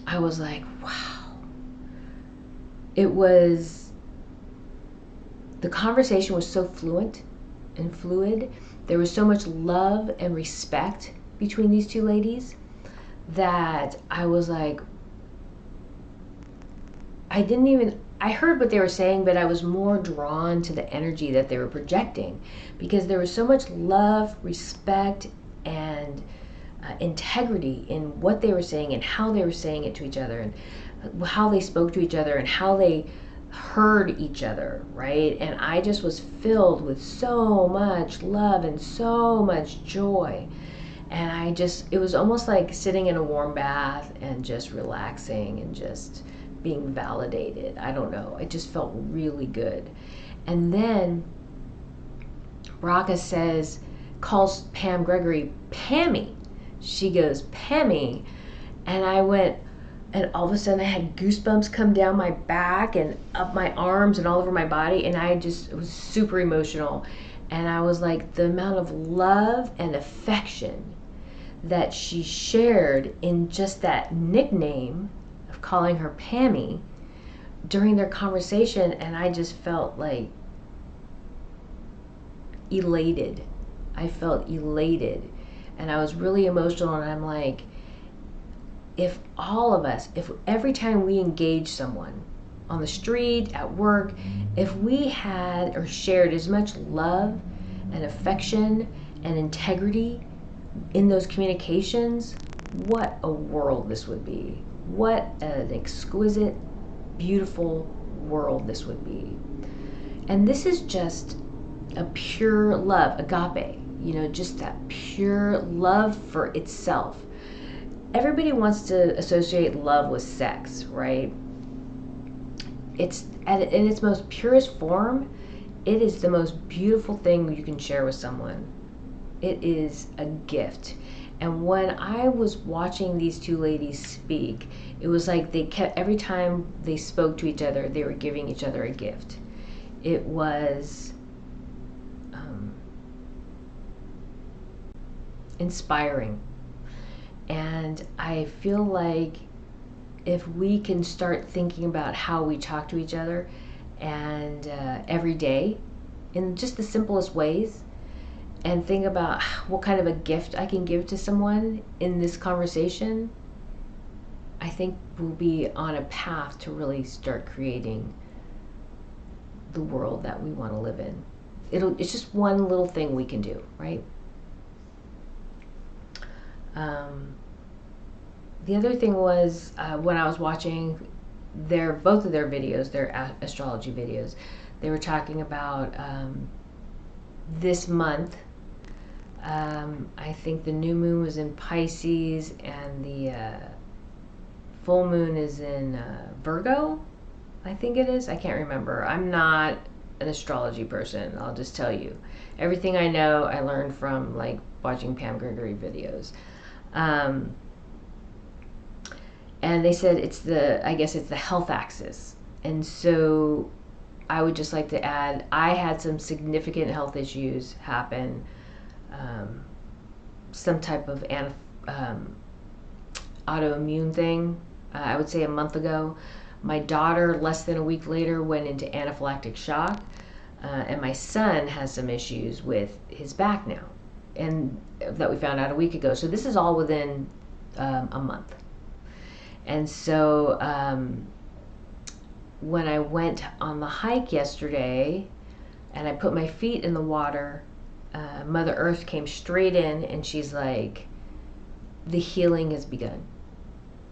I was like, wow. It was, the conversation was so fluent and fluid. There was so much love and respect between these two ladies that I was like, I heard what they were saying, but I was more drawn to the energy that they were projecting, because there was so much love, respect, and integrity in what they were saying and how they were saying it to each other, and how they spoke to each other and how they heard each other, right? And I just was filled with so much love and so much joy. And it was almost like sitting in a warm bath and just relaxing and just being validated. I don't know. It just felt really good. And then Bracha calls Pam Gregory Pammy. She goes, Pammy. And I went, and all of a sudden I had goosebumps come down my back and up my arms and all over my body. And it was super emotional. And I was like, the amount of love and affection that she shared in just that nickname of calling her Pammy during their conversation. And I just felt like elated. I felt elated. And I was really emotional. And I'm like, if all of us, if every time we engage someone on the street, at work, if we had or shared as much love and affection and integrity in those communications, what a world this would be. What an exquisite, beautiful world this would be. And this is just a pure love, agape, just that pure love for itself. Everybody wants to associate love with sex, right? It's in its most purest form, it is the most beautiful thing you can share with someone. It is a gift. And when I was watching these two ladies speak, it was like every time they spoke to each other, they were giving each other a gift. It was inspiring. And I feel like if we can start thinking about how we talk to each other and every day in just the simplest ways, and think about what kind of a gift I can give to someone in this conversation, I think we'll be on a path to really start creating the world that we want to live in. It's just one little thing we can do, right? The other thing was when I was watching both of their videos, their astrology videos, they were talking about this month. I think the new moon was in Pisces and the full moon is in Virgo. I think it is. I can't remember. I'm not an astrology person. I'll just tell you. Everything I know, I learned from like watching Pam Gregory videos. And they said I guess it's the health axis. And so I would just like to add, I had some significant health issues happen, some type of autoimmune thing, I would say a month ago. My daughter, less than a week later, went into anaphylactic shock, and my son has some issues with his back now, and that we found out a week ago. So this is all within a month. And so when I went on the hike yesterday and I put my feet in the water, Mother Earth came straight in and she's like, the healing has begun.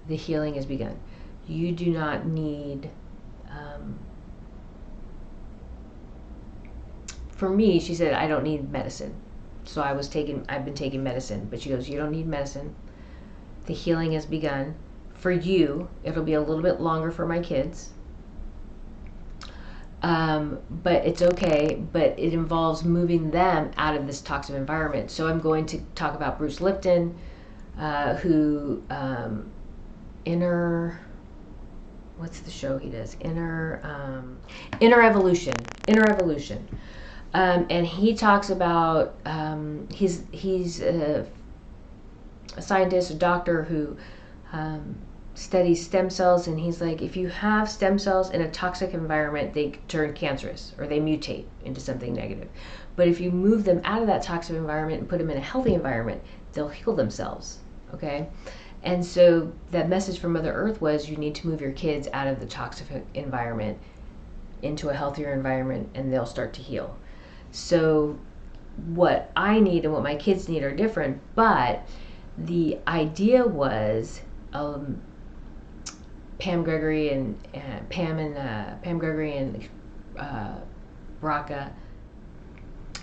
The healing has begun. You do not need, for me, she said, I don't need medicine. So I've been taking medicine, but she goes, you don't need medicine. The healing has begun. For you, it'll be a little bit longer for my kids. But it's okay, but it involves moving them out of this toxic environment. So I'm going to talk about Bruce Lipton, who, what's the show he does? Inner Evolution. And he talks about, he's a scientist, a doctor who studies stem cells, and he's like, if you have stem cells in a toxic environment, they turn cancerous or they mutate into something negative. But if you move them out of that toxic environment and put them in a healthy environment, they'll heal themselves. Okay? And so that message from Mother Earth was, you need to move your kids out of the toxic environment into a healthier environment, and they'll start to heal. So what I need and what my kids need are different, but the idea was, Pam Gregory and Bracha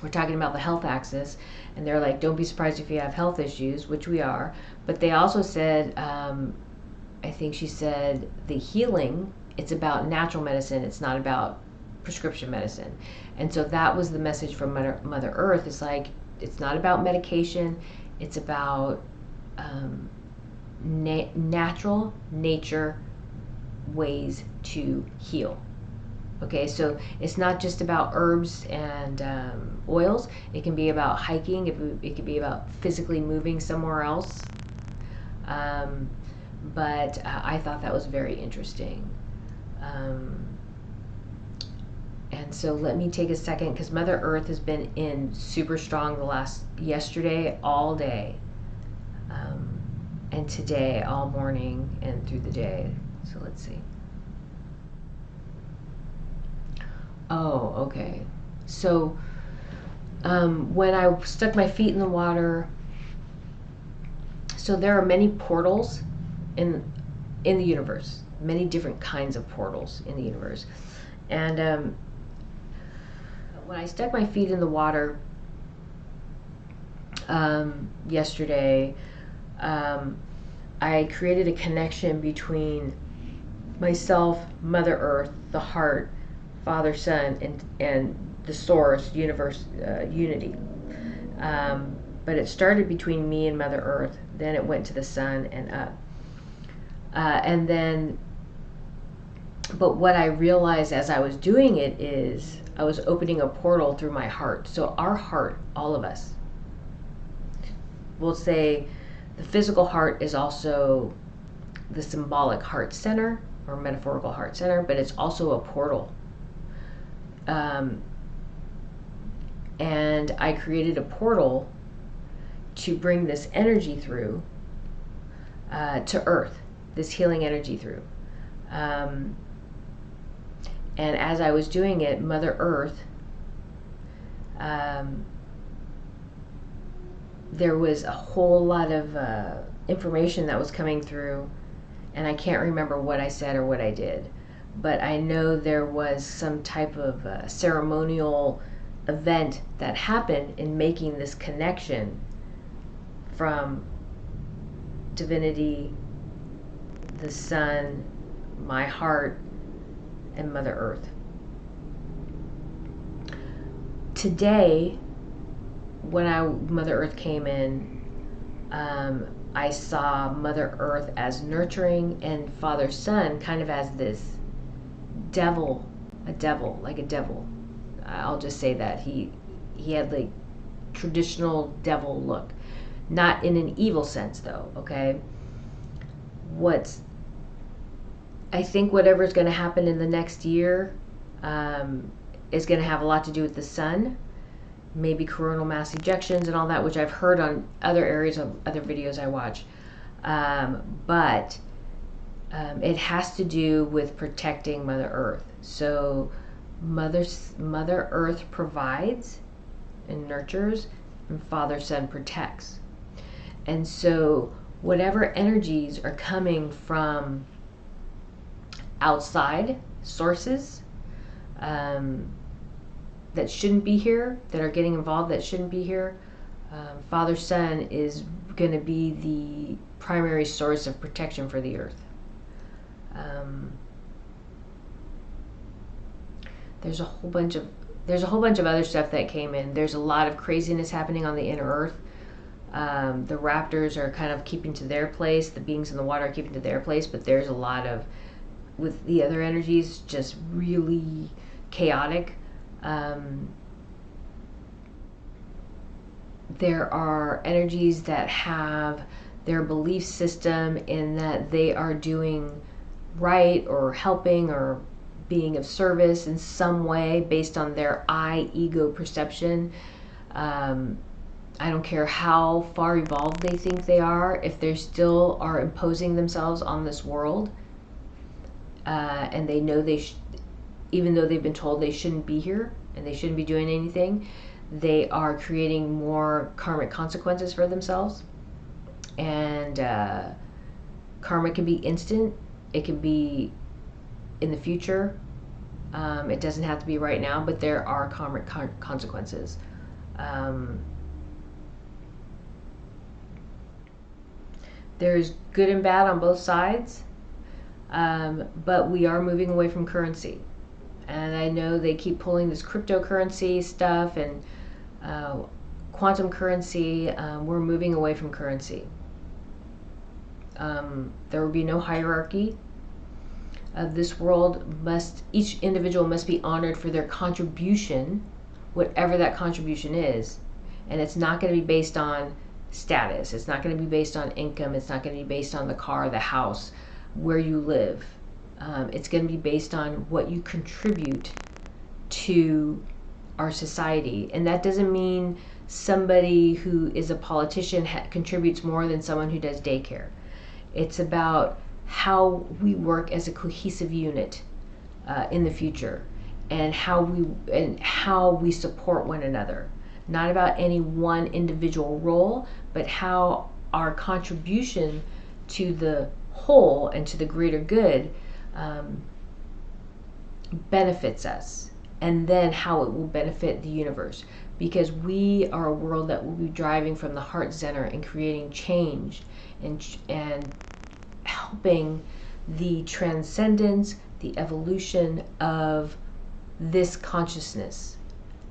were talking about the health axis, and they're like, don't be surprised if you have health issues, which we are. But they also said, I think she said, the healing, it's about natural medicine, it's not about prescription medicine. And so that was the message from Mother Earth. It's like, it's not about medication, it's about natural nature ways to heal. Okay, so it's not just about herbs and oils. It can be about hiking. It can be about physically moving somewhere else. But I thought that was very interesting. And so let me take a second, because Mother Earth has been in super strong yesterday all day, and today all morning and through the day. So let's see. Oh, okay. So when I stuck my feet in the water, so there are many portals in the universe, many different kinds of portals in the universe. And when I stuck my feet in the water yesterday, I created a connection between myself, Mother Earth, the heart, Father, Son, and the source, universe, unity. But it started between me and Mother Earth, then it went to the sun and up. And then, but what I realized as I was doing it is I was opening a portal through my heart. So our heart, all of us, we'll say the physical heart is also the symbolic heart center or metaphorical heart center, but it's also a portal. And I created a portal to bring this energy through to Earth, this healing energy through. And as I was doing it, Mother Earth, there was a whole lot of information that was coming through, and I can't remember what I said or what I did, but I know there was some type of ceremonial event that happened in making this connection from divinity, the sun, my heart, and Mother Earth. today, when Mother Earth came in, I saw Mother Earth as nurturing and Father Sun kind of as this devil, like a devil. I'll just say that he had like traditional devil look, not in an evil sense though. Okay, I think whatever's going to happen in the next year is going to have a lot to do with the sun, maybe coronal mass ejections and all that, which I've heard on other areas of other videos I watch. But it has to do with protecting Mother Earth. So Mother Earth provides and nurtures, and Father Sun protects. And so whatever energies are coming from outside sources that shouldn't be here, that are getting involved that shouldn't be here, Father Sun is going to be the primary source of protection for the earth. There's a whole bunch of other stuff that came in. There's a lot of craziness happening on the inner earth. The raptors are kind of keeping to their place. The beings in the water are keeping to their place, but there's a lot of, with the other energies, just really chaotic. There are energies that have their belief system in that they are doing right or helping or being of service in some way based on their ego perception. I don't care how far evolved they think they are, if they still are imposing themselves on this world, and they know even though they've been told they shouldn't be here and they shouldn't be doing anything, they are creating more karmic consequences for themselves. And karma can be instant, it can be in the future, it doesn't have to be right now, but there are karmic consequences. There's good and bad on both sides, but we are moving away from currency. And I know they keep pulling this cryptocurrency stuff and quantum currency. We're moving away from currency. There will be no hierarchy. This world each individual must be honored for their contribution, whatever that contribution is. And it's not going to be based on status. It's not going to be based on income. It's not going to be based on the car, the house, where you live. It's going to be based on what you contribute to our society. And that doesn't mean somebody who is a politician contributes more than someone who does daycare. It's about how we work as a cohesive unit in the future, and how we support one another. Not about any one individual role, but how our contribution to the whole and to the greater good benefits us, and then how it will benefit the universe. Because we are a world that will be driving from the heart center and creating change and helping the transcendence, the evolution of this consciousness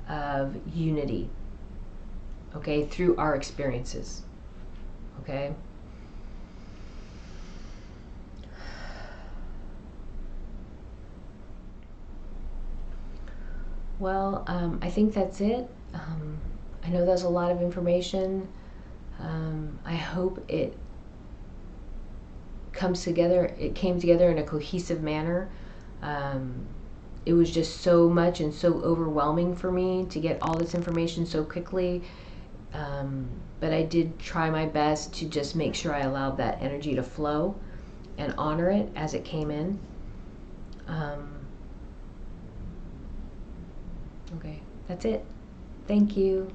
of unity, okay, through our experiences, okay? Well, I think that's it. I know that's a lot of information. I hope it came together in a cohesive manner. It was just so much and so overwhelming for me to get all this information so quickly. But I did try my best to just make sure I allowed that energy to flow and honor it as it came in. Okay, that's it. Thank you.